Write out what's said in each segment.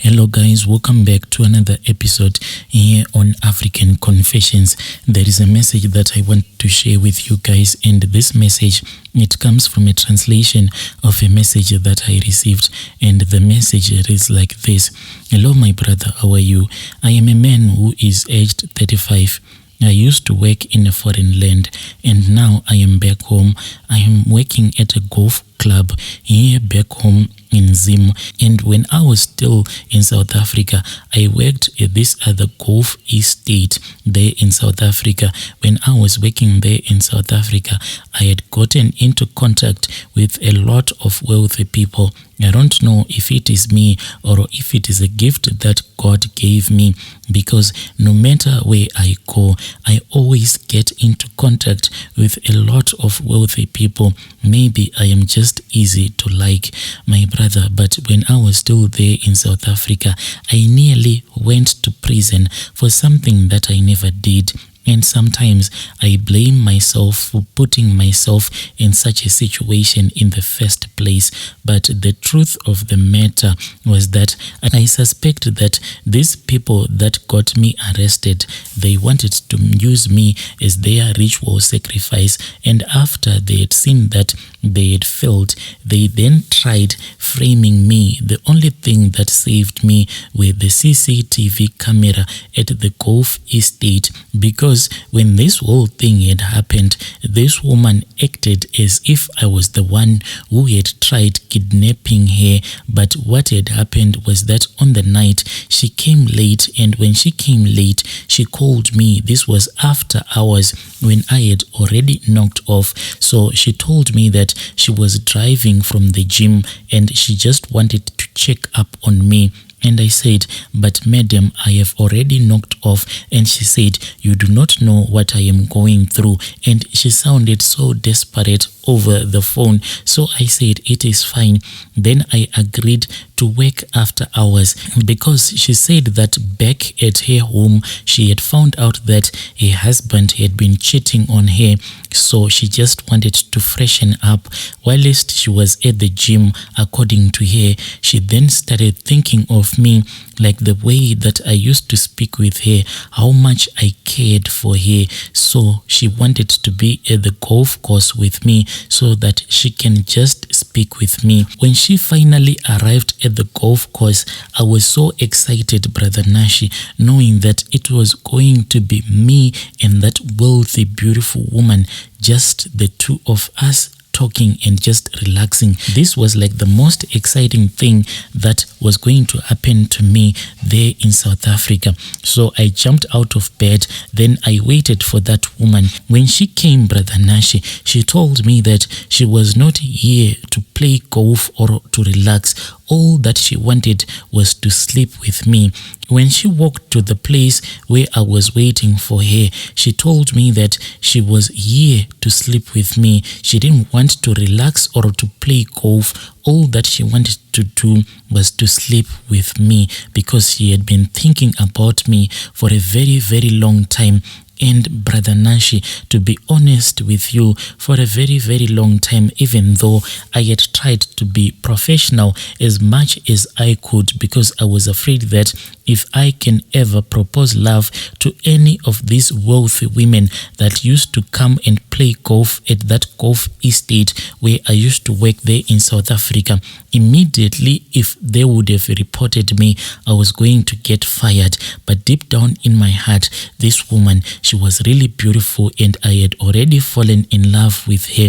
Hello guys, welcome back to another episode here on African Confessions. There is a message that I want to share with you guys, and this message, it comes from a translation of a message that I received, and the message reads like this. Hello my brother, how are you? I am a man who is aged 35. I used to work in a foreign land, and now I am back home. I am working at a golf club here back home in Zim. And when I was still in South Africa, I worked at this other golf estate there in South Africa. When I was working there in South Africa, I had gotten into contact with a lot of wealthy people. I don't know if it is me or if it is a gift that God gave me, because no matter where I go, I always get into contact with a lot of wealthy people. Maybe I am just easy to like, my brother, but when I was still there in South Africa, I nearly went to prison for something that I never did. And sometimes I blame myself for putting myself in such a situation in the first place. But the truth of the matter was that I suspect that these people that got me arrested, they wanted to use me as their ritual sacrifice. And after they had seen that they had failed, they then tried framing me. The only thing that saved me were the CCTV camera at the golf estate, because when this whole thing had happened, this woman acted as if I was the one who had tried kidnapping her. But what had happened was that on the night she came late, and when she came late, she called me. This was after hours when I had already knocked off. So she told me that she was driving from the gym and she just wanted to check up on me. And I said, but madam, I have already knocked off. And she said, you do not know what I am going through. And she sounded so desperate over the phone. So I said, it is fine. Then I agreed to work after hours, because she said that back at her home, she had found out that her husband had been cheating on her. So she just wanted to freshen up. Whilst she was at the gym, according to her, she then started thinking of me, like the way that I used to speak with her, how much I cared for her. So she wanted to be at the golf course with me so that she can just speak with me. When she finally arrived at the golf course, I was so excited, Brother Nashi, knowing that it was going to be me and that wealthy, beautiful woman, just the two of us talking and just relaxing. This was like the most exciting thing that was going to happen to me there in South Africa. So I jumped out of bed. Then I waited for that woman. When she came, Brother Nashi, she told me that she was not here to play golf or to relax. All that she wanted was to sleep with me. When she walked to the place where I was waiting for her, she told me that she was here to sleep with me. She didn't want to relax or to play golf. All that she wanted to do was to sleep with me, because she had been thinking about me for a very, very long time. And Brother Nashi, to be honest with you, for a very, very long time, even though I had tried to be professional as much as I could, because I was afraid that if I can ever propose love to any of these wealthy women that used to come and play golf at that golf estate where I used to work there in South Africa, immediately if they would have reported me, I was going to get fired. But deep down in my heart, this woman, she was really beautiful, and I had already fallen in love with her.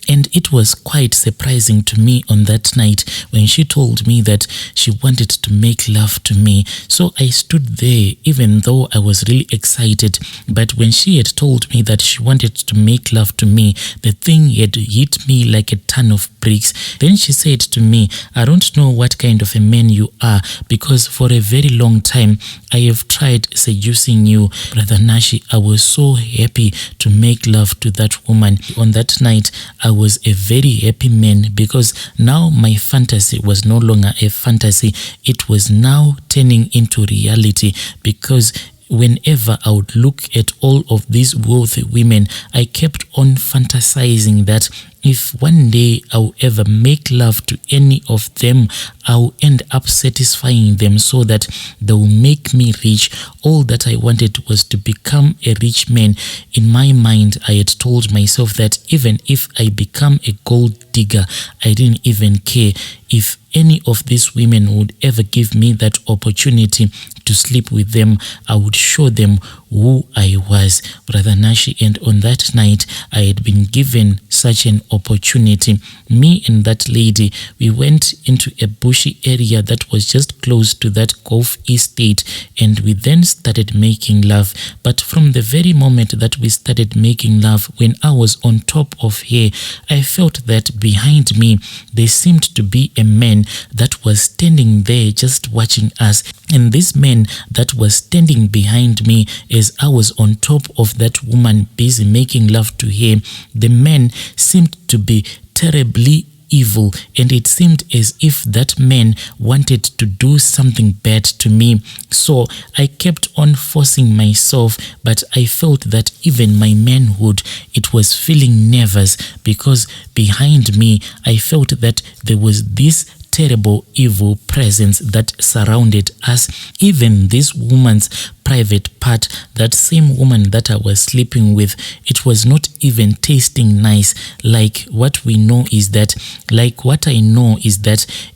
And it was quite surprising to me on that night when she told me that she wanted to make love to me. So I stood there, even though I was really excited. But when she had told me that she wanted to make love to me, the thing had hit me like a ton of bricks. Then she said to me, I don't know what kind of a man you are, because for a very long time I have tried seducing you. Brother Nashi, I was so happy to make love to that woman. On that night, I was a very happy man, because now my fantasy was no longer a fantasy. It was now turning into reality, because whenever I would look at all of these wealthy women, I kept on fantasizing that if one day I'll ever make love to any of them, I'll end up satisfying them so that they'll make me rich. All that I wanted was to become a rich man. In my mind, I had told myself that even if I become a gold digger, I didn't even care. If any of these women would ever give me that opportunity to sleep with them, I would show them who I was, Brother Nashi. And on that night, I had been given such an opportunity. Me and that lady, we went into a bushy area that was just close to that golf estate, and we then started making love. But from the very moment that we started making love, when I was on top of her, I felt that behind me there seemed to be a man that was standing there just watching us. And this man that was standing behind me as I was on top of that woman busy making love to her, the man seemed to be terribly evil, and it seemed as if that man wanted to do something bad to me. So I kept on forcing myself, but I felt that even my manhood, it was feeling nervous, because behind me I felt that there was this terrible evil presence that surrounded us. Even this woman's private part, that same woman that I was sleeping with, it was not even tasting nice. Like what I know is that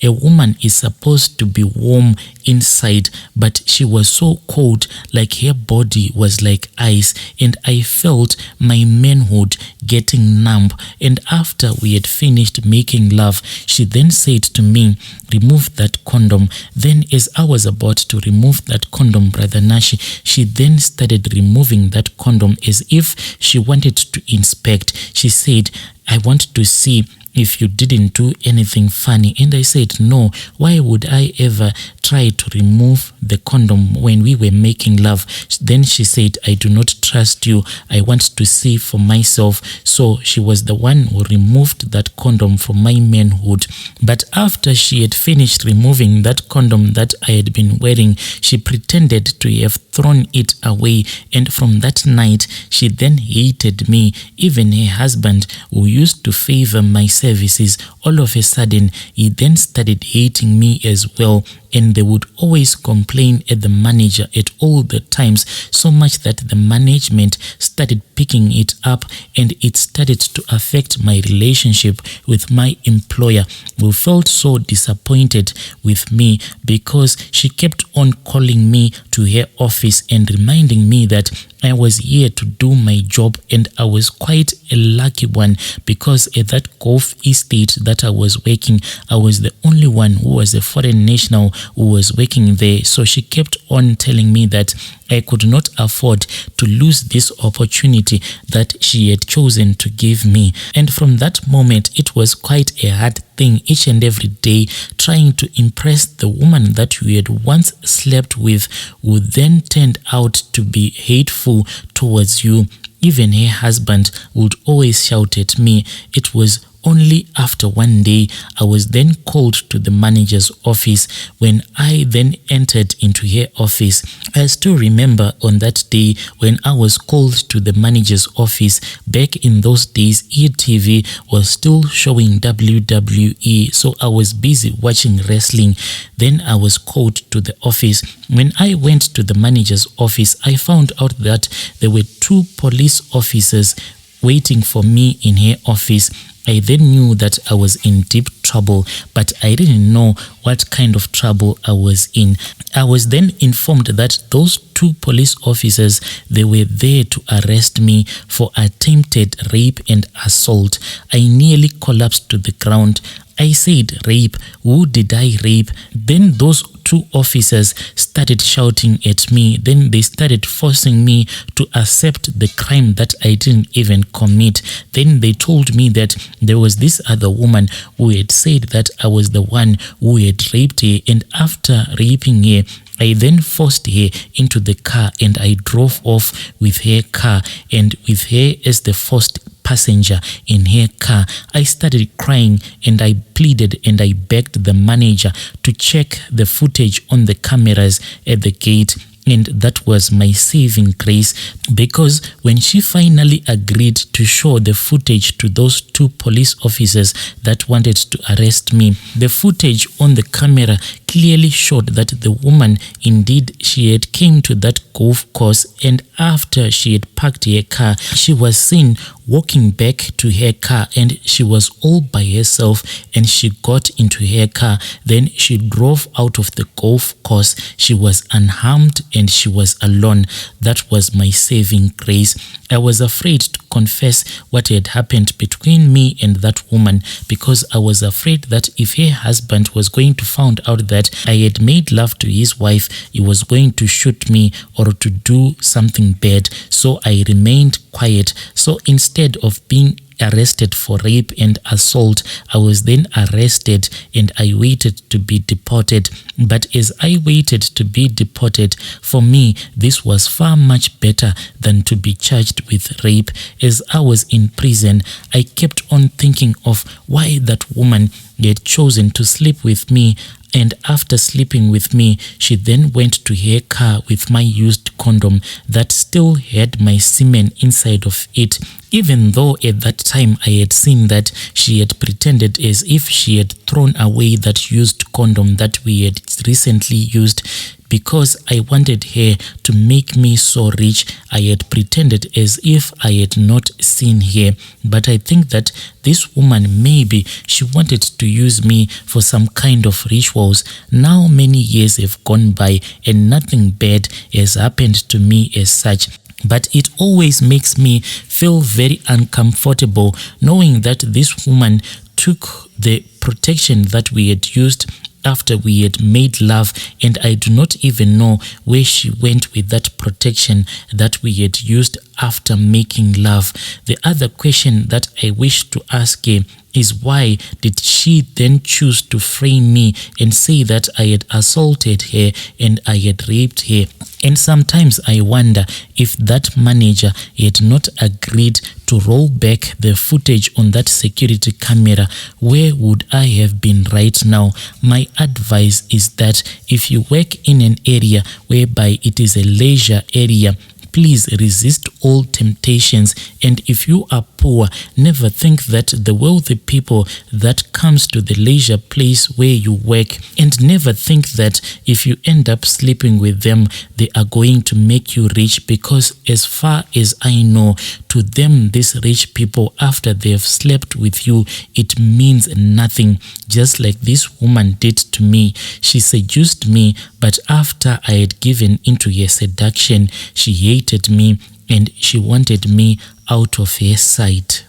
a woman is supposed to be warm inside, but she was so cold, like her body was like ice, and I felt my manhood getting numb. And after we had finished making love, she then said to me, "Remove that condom." Then as I was about to remove that condom, Brother Nashi, she then started removing that condom as if she wanted to inspect. She said, "I want to see if you didn't do anything funny." And I said, "No, why would I ever try to remove the condom when we were making love?" Then she said, "I do not trust you. I want to see for myself." So she was the one who removed that condom from my manhood. But after she had finished removing that condom that I had been wearing, she pretended to have thrown it away. And from that night, she then hated me. Even her husband, who used to favor my services, all of a sudden, he then started hating me as well. And they would always complain at the manager at all the times, so much that the management started picking it up, and it started to affect my relationship with my employer, who felt so disappointed with me because she kept on calling me to her office and reminding me that I was here to do my job, and I was quite a lucky one, because at that golf estate that I was working, I was the only one who was a foreign national who was working there. So she kept on telling me that I could not afford to lose this opportunity that she had chosen to give me. And from that moment, it was quite a hard thing each and every day trying to impress the woman that you had once slept with, who then turned out to be hateful towards you. Even her husband would always shout at me. It was only after one day I was then called to the manager's office. When I then entered into her office, I still remember on that day when I was called to the manager's office. Back in those days, ETV was still showing WWE, so I was busy watching wrestling. Then I was called to the office. When I went to the manager's office, I found out that there were 2 police officers waiting for me in her office. I then knew that I was in deep trouble, but I didn't know what kind of trouble I was in. I was then informed that those 2 police officers, they were there to arrest me for attempted rape and assault. I nearly collapsed to the ground. I said, "Rape? Who did I rape?" Then those 2 officers started shouting at me. Then they started forcing me to accept the crime that I didn't even commit. Then they told me that there was this other woman who had said that I was the one who had raped her, and after raping her, I then forced her into the car and I drove off with her car, and with her as the first passenger in her car. I started crying and I pleaded and I begged the manager to check the footage on the cameras at the gate. And that was my saving grace, because when she finally agreed to show the footage to those 2 police officers that wanted to arrest me, the footage on the camera clearly showed that the woman, indeed, she had came to that golf course, and after she had parked her car, she was seen walking back to her car, and she was all by herself, and she got into her car. Then she drove out of the golf course. She was unharmed and she was alone. That was my saving grace. I was afraid to confess what had happened between me and that woman, because I was afraid that if her husband was going to find out that I had made love to his wife, he was going to shoot me or to do something bad. So I remained quiet. So instead of being arrested for rape and assault, I was then arrested and I waited to be deported. But as I waited to be deported, for me, this was far much better than to be charged with rape. As I was in prison, I kept on thinking of why that woman had chosen to sleep with me, and after sleeping with me, she then went to her car with my used condom that still had my semen inside of it, even though at that time I had seen that she had pretended as if she had thrown away that used condom that we had recently used. Because I wanted her to make me so rich, I had pretended as if I had not seen her. But I think that this woman, maybe she wanted to use me for some kind of rituals. Now many years have gone by and nothing bad has happened to me as such. But it always makes me feel very uncomfortable knowing that this woman took the protection that we had used after we had made love, and I do not even know where she went with that protection that we had used after making love. The other question that I wish to ask her is, why did she then choose to frame me and say that I had assaulted her and I had raped her? And sometimes I wonder if that manager had not agreed to roll back the footage on that security camera, where would I have been right now? My advice is that if you work in an area whereby it is a leisure area, please resist all temptations. And if you are poor, never think that the wealthy people that comes to the leisure place where you work, and never think that if you end up sleeping with them, they are going to make you rich, because as far as I know, to them, these rich people, after they have slept with you, it means nothing. Just like this woman did to me. She seduced me, but after I had given into her seduction, she hated me and she wanted me out of her sight.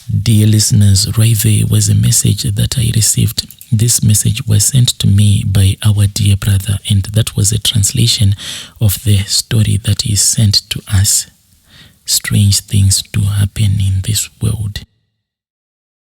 Dear listeners, right there was a message that I received. This message was sent to me by our dear brother, and that was a translation of the story that he sent to us. Strange things do happen